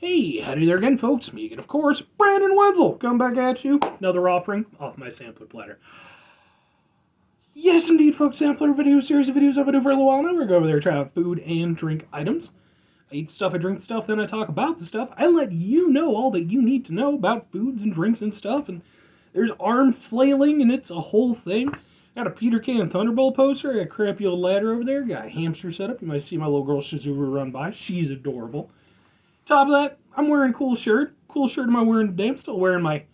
Hey, howdy there again, folks. Me again, of course, Brandon Wenzel. Come back at you. Another offering off my sampler platter. Yes, indeed, folks. Sampler video series of videos I've been doing for a little while now. We're going over there trying food and drink items. I eat stuff, I drink stuff, then I talk about the stuff. I let you know all that you need to know about foods and drinks and stuff. And there's arm flailing, and it's a whole thing. Got a Peter Can Thunderbolt poster. Got a crappy old ladder over there. Got a hamster set up. You might see my little girl Shizuru run by. She's adorable. Top of that, I'm wearing a cool shirt. Cool shirt am I wearing today? I'm still wearing my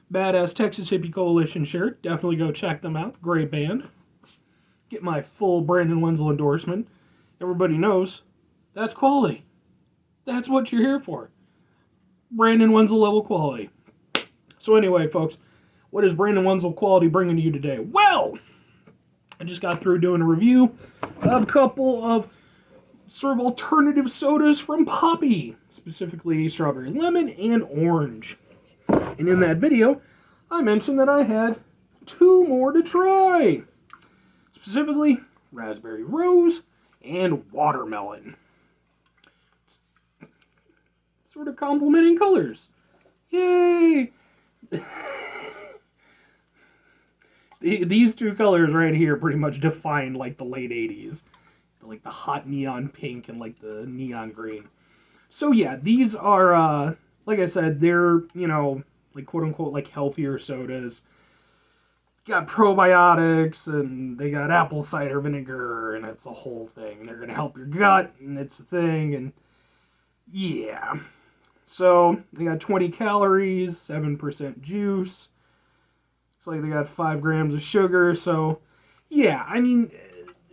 badass Texas Hippie Coalition shirt. Definitely go check them out. Great band. Get my full Brandon Wenzel endorsement. Everybody knows that's quality. That's what you're here for. Brandon Wenzel level quality. So anyway, folks, what is Brandon Wenzel quality bringing to you today? Well, I just got through doing a review of a couple of sort of alternative sodas from Poppi, specifically strawberry lemon and orange. And in that video, I mentioned that I had two more to try, specifically raspberry rose and watermelon. Sort of complementing colors. Yay! These two colors right here pretty much define like the late 80s. Like the hot neon pink and like the neon green. So yeah, these are, like I said, they're, you know, like quote unquote like healthier sodas. Got probiotics and they got apple cider vinegar and it's a whole thing. They're going to help your gut and it's a thing and yeah. So they got 20 calories, 7% juice. It's like they got 5 grams of sugar. So yeah, I mean,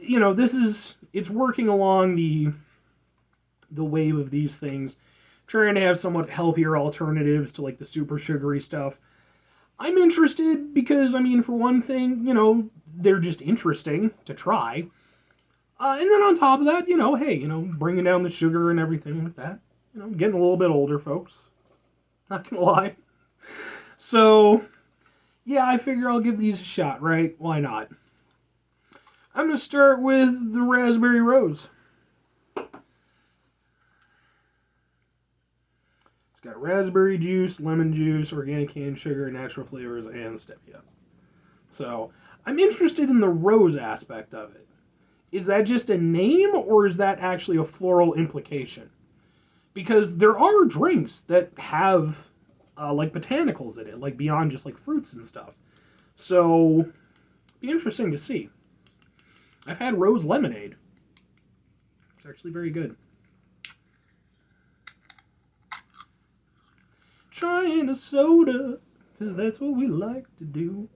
you know, it's working along the wave of these things, trying to have somewhat healthier alternatives to like the super sugary stuff. I'm interested because, I mean, for one thing, you know, they're just interesting to try. And then on top of that, you know, hey, you know, bringing down the sugar and everything like that. You know, I'm getting a little bit older, folks. Not gonna lie. So, yeah, I figure I'll give these a shot, right? Why not? I'm going to start with the raspberry rose. It's got raspberry juice, lemon juice, organic cane sugar, natural flavors, and stevia. So, I'm interested in the rose aspect of it. Is that just a name, or is that actually a floral implication? Because there are drinks that have, like, botanicals in it, like, beyond just, like, fruits and stuff. So, it'd be interesting to see. I've had rose lemonade. It's actually very good. Trying a soda, because that's what we like to do.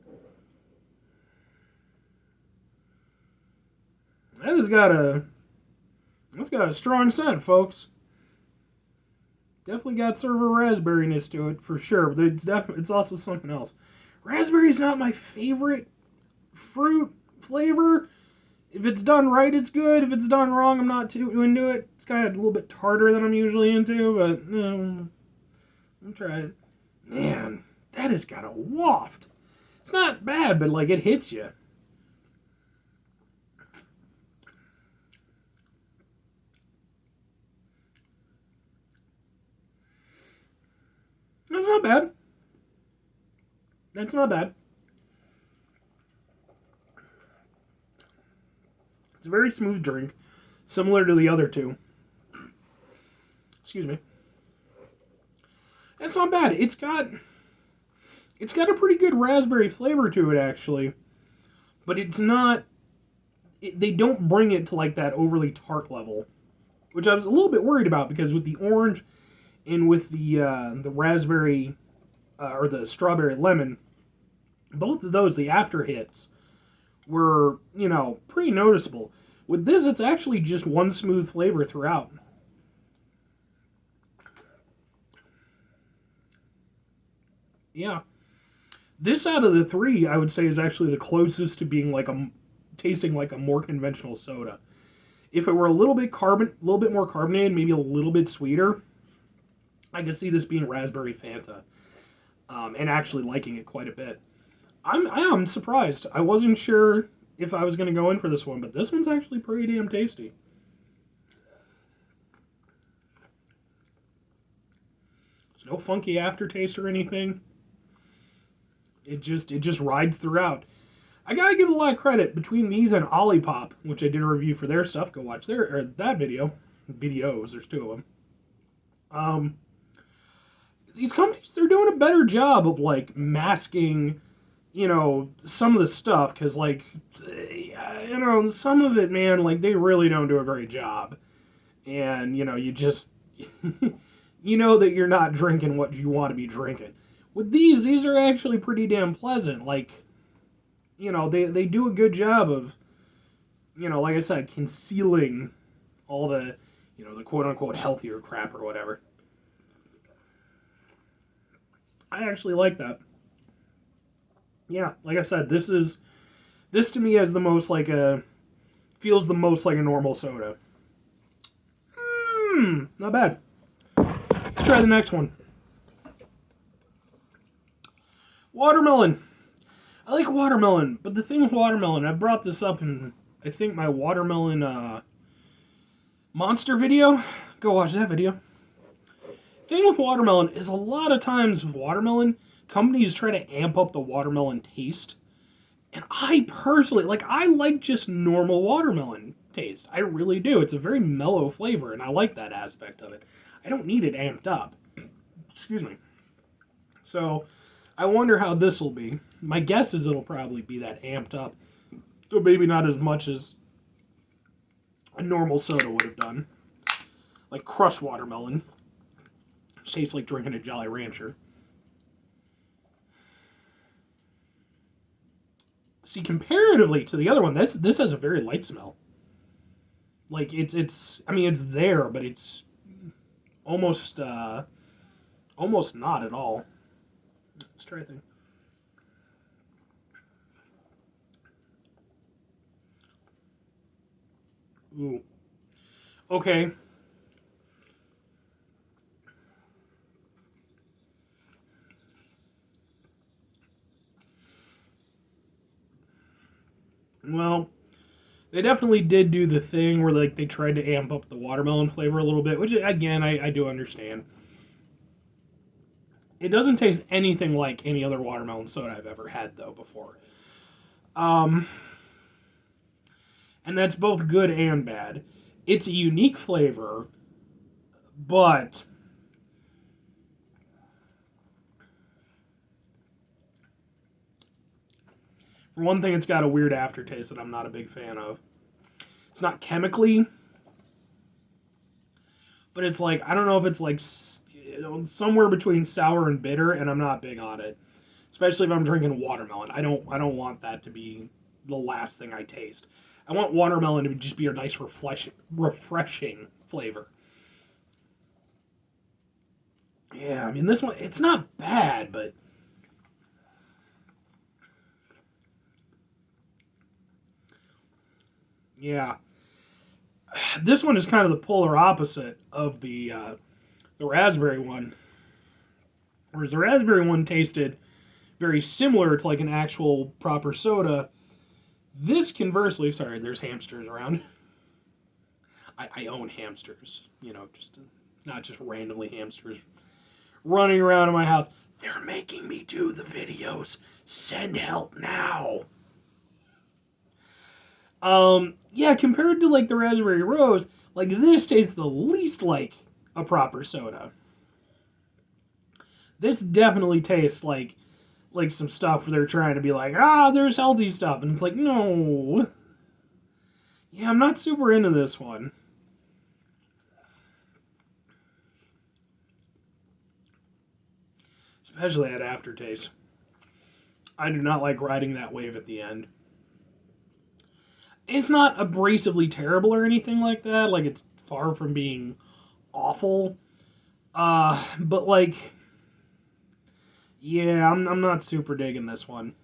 That's got a strong scent, folks. Definitely got sort of a raspberryness to it, for sure, but it's also something else. Raspberry's not my favorite fruit flavor. If it's done right, it's good. If it's done wrong, I'm not too into it. It's kind of a little bit tartar than I'm usually into, but I'll try it. Man, that has got a waft. It's not bad, but like it hits you. That's not bad. That's not bad. It's a very smooth drink, similar to the other two. Excuse me. It's not bad. It's got a pretty good raspberry flavor to it, actually. But it's not... they don't bring it to, like, that overly tart level. Which I was a little bit worried about, because with the orange and with the raspberry... or the strawberry lemon, both of those, the after hits, were, you know, pretty noticeable. With this, it's actually just one smooth flavor throughout. Yeah. This out of the three, I would say, is actually the closest to being like tasting like a more conventional soda. If it were a little bit more carbonated, maybe a little bit sweeter, I could see this being raspberry Fanta. And actually liking it quite a bit. I am surprised. I wasn't sure if I was going to go in for this one, but this one's actually pretty damn tasty. There's no funky aftertaste or anything. It just rides throughout. I gotta give a lot of credit between these and Olipop, which I did a review for their stuff. Go watch that video. Videos, there's two of them. These companies, they're doing a better job of like masking, some of the stuff, because like, some of it, man, like they really don't do a great job, and you just, that you're not drinking what you want to be drinking. With these are actually pretty damn pleasant. Like, they do a good job of, like I said, concealing all the, the quote-unquote healthier crap or whatever. I actually like that. Yeah, like I said, this to me is the most like feels the most like a normal soda. Not bad. Let's try the next one. Watermelon. I like watermelon, but the thing with watermelon, I brought this up in, I think, my watermelon monster video. Go watch that video. Thing with watermelon is a lot of times with watermelon, companies try to amp up the watermelon taste. And I personally, I like just normal watermelon taste. I really do. It's a very mellow flavor, and I like that aspect of it. I don't need it amped up. Excuse me. So, I wonder how this will be. My guess is it'll probably be that amped up. So maybe not as much as a normal soda would have done. Like crushed watermelon. Which tastes like drinking a Jolly Rancher. See, comparatively to the other one, this has a very light smell. Like, it's there, but it's almost not at all. Let's try a thing. Ooh. Okay. Well, they definitely did do the thing where they tried to amp up the watermelon flavor a little bit, which again I do understand. It doesn't taste anything like any other watermelon soda I've ever had though before. And that's both good and bad. It's a unique flavor, but for one thing, it's got a weird aftertaste that I'm not a big fan of. It's not chemically, but it's like, I don't know if it's like, somewhere between sour and bitter, and I'm not big on it. Especially if I'm drinking watermelon. I don't want that to be the last thing I taste. I want watermelon to just be a nice refreshing flavor. Yeah, I mean, this one, it's not bad, but yeah. This one is kind of the polar opposite of the raspberry one. Whereas the raspberry one tasted very similar to like an actual proper soda. This, conversely, sorry, there's hamsters around. I own hamsters, just not just randomly hamsters running around in my house. They're making me do the videos. Send help now. Yeah, compared to like the raspberry rose, like this tastes the least like a proper soda. This definitely tastes like some stuff where they're trying to be like, there's healthy stuff, and it's like, no. Yeah, I'm not super into this one. Especially that aftertaste. I do not like riding that wave at the end. It's not abrasively terrible or anything like that. Like, it's far from being awful. But like, yeah, I'm not super digging this one.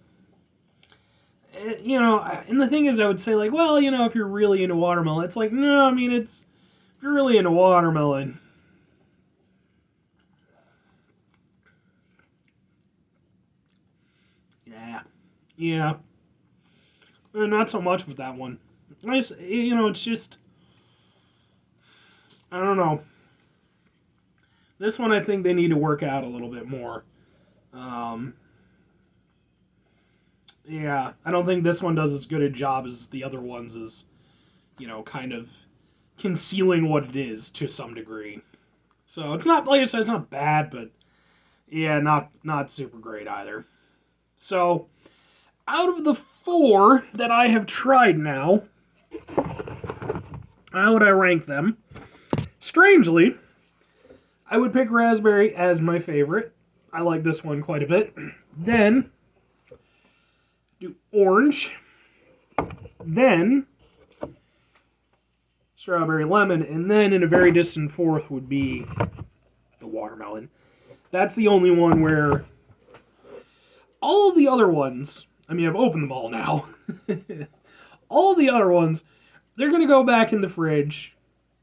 And the thing is, I would say like, well, if you're really into watermelon, it's like, no, I mean, if you're really into watermelon, yeah, not so much with that one. It's just, I don't know. This one I think they need to work out a little bit more. Yeah, I don't think this one does as good a job as the other ones as, kind of concealing what it is to some degree. So it's not, like I said, it's not bad, but yeah, not super great either. So out of the 4 that I have tried now, how would I rank them? Strangely, I would pick raspberry as my favorite. I like this one quite a bit. Then do orange. Then strawberry lemon. And then in a very distant fourth would be the watermelon. That's the only one where all of the other ones, I mean, I've opened them all now. All the other ones, they're going to go back in the fridge.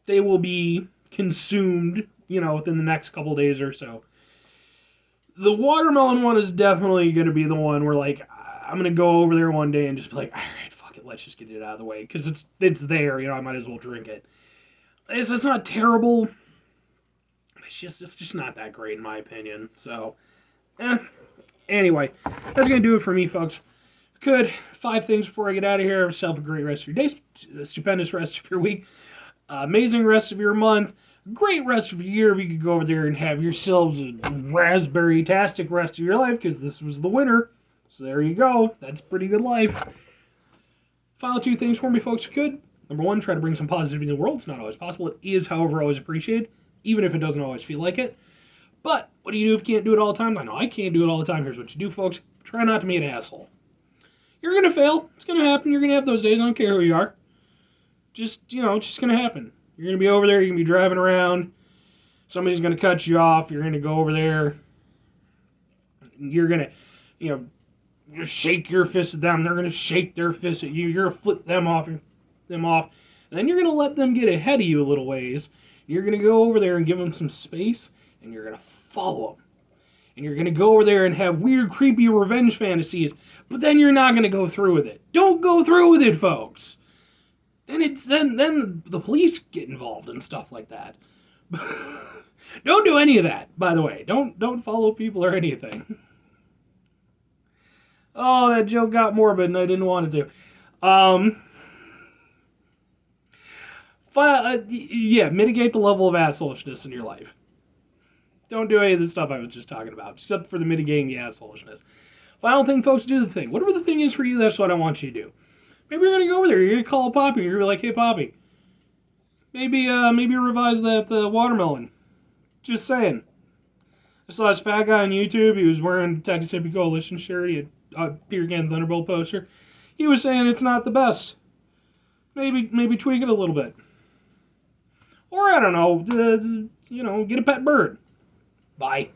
They will be consumed, within the next couple days or so. The watermelon one is definitely going to be the one where, like, I'm going to go over there one day and just be like, all right, fuck it, let's just get it out of the way. Because it's there, I might as well drink it. It's not terrible. It's just not that great in my opinion. So, anyway, that's going to do it for me, folks. Good. 5 things before I get out of here. Have yourself a great rest of your day. A stupendous rest of your week. Amazing rest of your month. Great rest of your year if you could go over there and have yourselves a raspberry-tastic rest of your life, because this was the winter. So there you go. That's pretty good life. Final 2 things for me, folks, if you could. Number 1, try to bring some positivity in the world. It's not always possible. It is, however, always appreciated, even if it doesn't always feel like it. But what do you do if you can't do it all the time? I know I can't do it all the time. Here's what you do, folks. Try not to be an asshole. You're going to fail. It's going to happen. You're going to have those days. I don't care who you are. Just, it's just going to happen. You're going to be over there. You're going to be driving around. Somebody's going to cut you off. You're going to go over there. You're going to, just shake your fist at them. They're going to shake their fist at you. You're going to flip them off. And then you're going to let them get ahead of you a little ways. You're going to go over there and give them some space. And you're going to follow them. And you're going to go over there and have weird, creepy revenge fantasies. But then you're not going to go through with it. Don't go through with it, folks. Then the police get involved and stuff like that. Don't do any of that, by the way. Don't follow people or anything. Oh, that joke got morbid and I didn't want it to. Mitigate the level of assholishness in your life. Don't do any of the stuff I was just talking about, except for the mitigating the assholishness. Final thing, folks, do the thing. Whatever the thing is for you, that's what I want you to do. Maybe you're going to go over there. You're going to call Poppi. You're going to be like, hey, Poppi, maybe revise that watermelon. Just saying. I saw this fat guy on YouTube. He was wearing Texas Hippie Coalition shirt. He had a Peter Can Thunderbolt poster. He was saying it's not the best. Maybe tweak it a little bit. Or, I don't know, get a pet bird. Bye.